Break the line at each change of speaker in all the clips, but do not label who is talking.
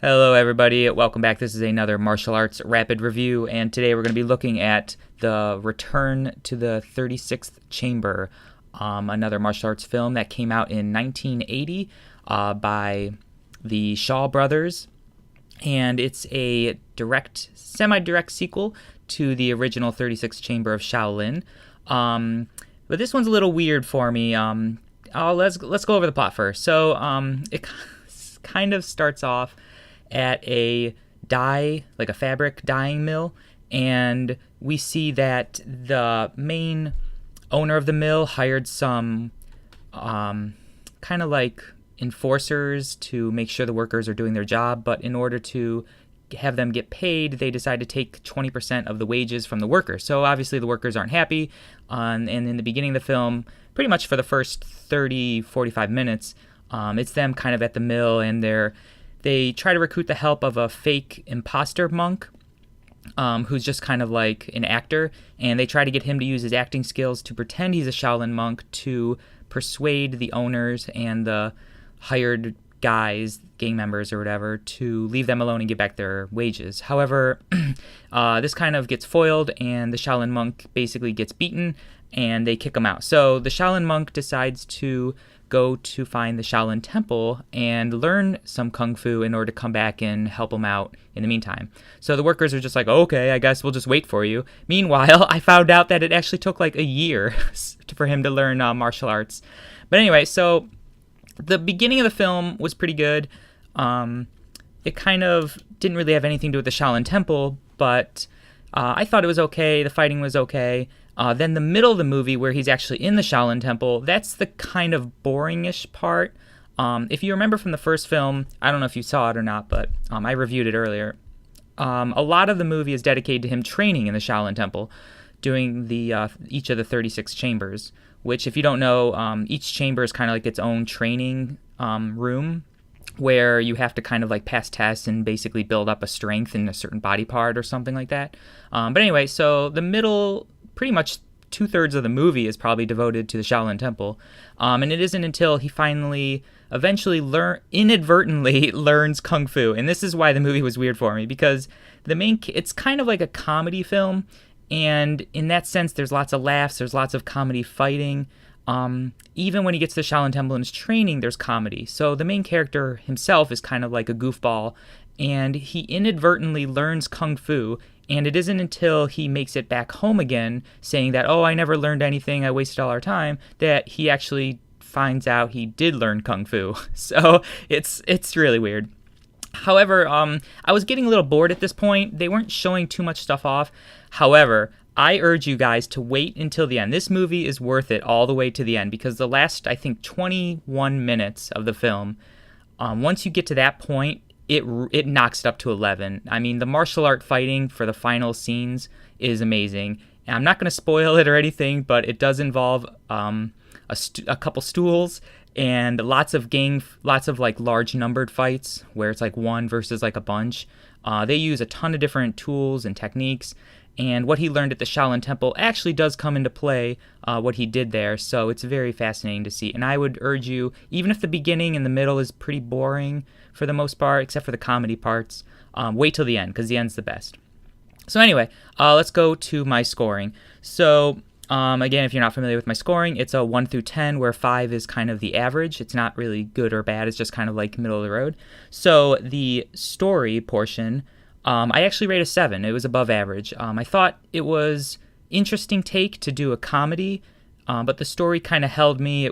Hello, everybody. Welcome back. This is another martial arts rapid review, and today we're going to be looking at the Return to the 36th Chamber, another martial arts film that came out in 1980 by the Shaw brothers, and it's a semi-direct sequel to the original 36th Chamber of Shaolin. But this one's a little weird for me. Let's go over the plot first. So it kind of starts off at a fabric dyeing mill, and we see that the main owner of the mill hired some kind of like enforcers to make sure the workers are doing their job, but in order to have them get paid, they decide to take 20% of the wages from the workers. So obviously the workers aren't happy, and in the beginning of the film, pretty much for the first 30-45 minutes, it's them kind of at the mill, and they try to recruit the help of a fake imposter monk who's just kind of like an actor, and they try to get him to use his acting skills to pretend he's a Shaolin monk to persuade the owners and the hired guys, gang members or whatever, to leave them alone and get back their wages. However, this kind of gets foiled, and the Shaolin monk basically gets beaten, and they kick him out. So the Shaolin monk decides to go to find the Shaolin Temple and learn some Kung Fu in order to come back and help him out in the meantime. So the workers are just like, okay, I guess we'll just wait for you. Meanwhile, I found out that it actually took like a year for him to learn martial arts. But anyway, so the beginning of the film was pretty good. It kind of didn't really have anything to do with the Shaolin Temple, but I thought it was okay. The fighting was okay. Then the middle of the movie, where he's actually in the Shaolin Temple, that's the kind of boringish part. If you remember from the first film, I don't know if you saw it or not, but I reviewed it earlier. A lot of the movie is dedicated to him training in the Shaolin Temple, doing each of the 36 chambers, which, if you don't know, each chamber is kind of like its own training room, where you have to kind of like pass tests and basically build up a strength in a certain body part or something like that. But anyway, so the middle, pretty much 2/3 of the movie is probably devoted to the Shaolin Temple. And it isn't until he eventually inadvertently learns Kung Fu. And this is why the movie was weird for me, because it's kind of like a comedy film. And in that sense, there's lots of laughs, there's lots of comedy fighting. Even when he gets to the Shaolin Temple in his training, there's comedy. So the main character himself is kind of like a goofball, and he inadvertently learns Kung Fu, and it isn't until he makes it back home again, saying that, oh, I never learned anything, I wasted all our time, that he actually finds out he did learn Kung Fu. So it's really weird. However, I was getting a little bored at this point. They weren't showing too much stuff off. However, I urge you guys to wait until the end. This movie is worth it all the way to the end, because the last, I think, 21 minutes of the film, once you get to that point, it knocks it up to 11. I mean, the martial art fighting for the final scenes is amazing. And I'm not going to spoil it or anything, but it does involve a couple stools and lots of like large numbered fights where it's like one versus like a bunch. They use a ton of different tools and techniques, and what he learned at the Shaolin Temple actually does come into play, what he did there, so it's very fascinating to see. And I would urge you, even if the beginning and the middle is pretty boring for the most part, except for the comedy parts, wait till the end, because the end's the best. So anyway, let's go to my scoring. So again, if you're not familiar with my scoring, it's a 1 through 10, where 5 is kind of the average. It's not really good or bad, it's just kind of like middle of the road. So the story portion, I actually rate a 7. It was above average. I thought it was interesting take to do a comedy, but the story kind of held me.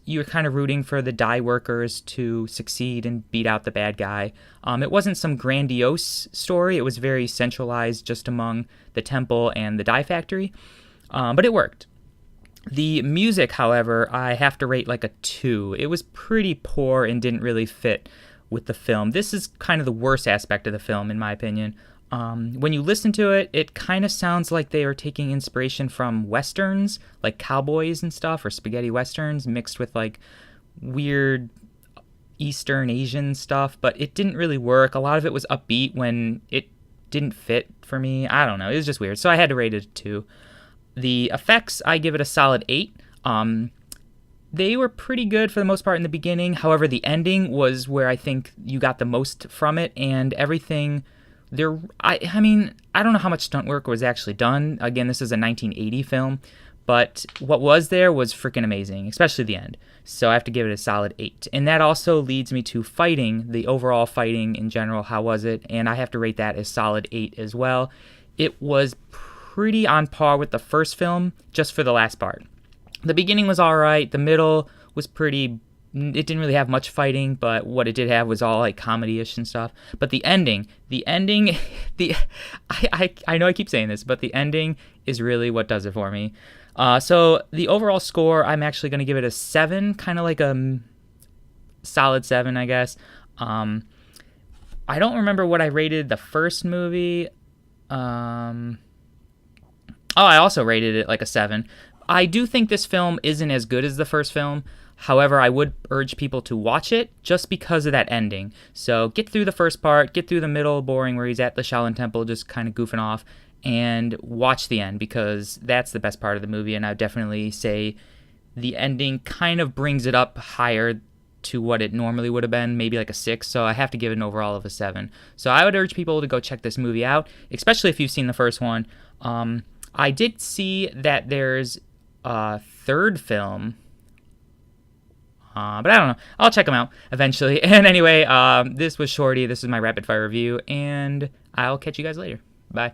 You were kind of rooting for the dye workers to succeed and beat out the bad guy. It wasn't some grandiose story. It was very centralized just among the temple and the dye factory, but it worked. The music, however, I have to rate like a 2. It was pretty poor and didn't really fit with the film. This is kind of the worst aspect of the film, in my opinion. When you listen to it, it kind of sounds like they are taking inspiration from westerns, like cowboys and stuff, or spaghetti westerns, mixed with like weird Eastern Asian stuff, but it didn't really work. A lot of it was upbeat when it didn't fit for me. I don't know. It was just weird. So I had to rate it a 2. The effects, I give it a solid 8. they were pretty good for the most part in the beginning. However, the ending was where I think you got the most from it, and everything there. I mean, I don't know how much stunt work was actually done. Again, this is a 1980 film, but what was there was freaking amazing, especially the end. So I have to give it a solid 8. And that also leads me to fighting, the overall fighting in general. How was it? And I have to rate that as solid 8 as well. It was pretty on par with the first film, just for the last part. The beginning was all right. The middle was pretty. It didn't really have much fighting, but what it did have was all like comedy-ish and stuff. But the ending, I know I keep saying this, but the ending is really what does it for me. So the overall score, I'm actually going to give it a 7, kind of like a solid 7, I guess. I don't remember what I rated the first movie. I also rated it like a 7. I do think this film isn't as good as the first film. However, I would urge people to watch it just because of that ending. So get through the first part, get through the middle, boring, where he's at the Shaolin Temple just kind of goofing off, and watch the end because that's the best part of the movie. And I would definitely say the ending kind of brings it up higher to what it normally would have been, maybe like a 6. So I have to give it an overall of a 7. So I would urge people to go check this movie out, especially if you've seen the first one. I did see that there's a third film. But I don't know. I'll check them out eventually. And anyway, this was Shorty. This is my rapid fire review, and I'll catch you guys later. Bye.